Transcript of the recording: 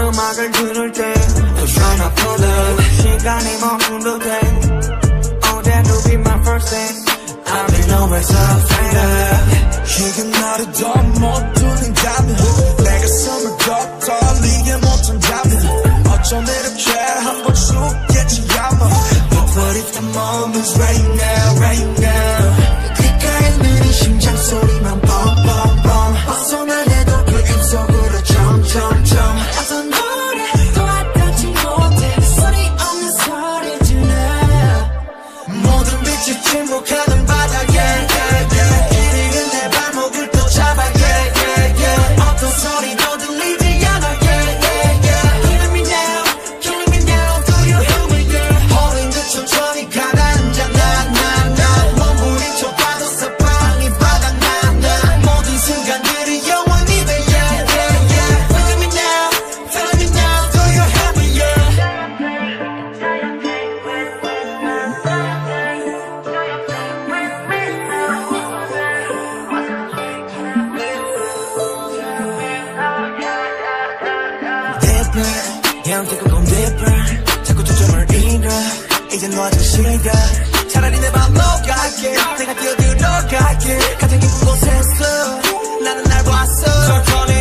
음악을 들을 때 I'm trying to pull up 시간이 멈춘 듯해 Oh that will be my first thing I'll be nowhere so afraid 지금 나를 더 못 들린다면 내가 숨을 더 떨리게 못한다면 어쩜 이렇게 한번 죽겠지 아마 But if the moment's right now, right now 귓가에 느린 심장 소리만 뻥뻥뻥 벗어나려도 그 입속으로 점점점 어떤 노래도 와닿지 못해 소리 없는 소리 주네 모든 빛이 침묵하는 바다에 길이은 내 발목을 또 잡아 어떤 소리도 들리지 않아 Killing me now, killing me now Do you hear me girl 어린 듯 천천히 가라앉아 나 몸부림쳐 봐도 사방이 바닥나 모든 순간들이 영원히 돼 Feeling me now, feeling me now Do you hear me 형 듣고 건 deeper 자꾸 초점을 잃어 이젠 너한테 싫어 차라리 내 맘 녹아게 내가 뛰어들어갈게 가장 깊은 곳에서 나는 날 봤어 천천히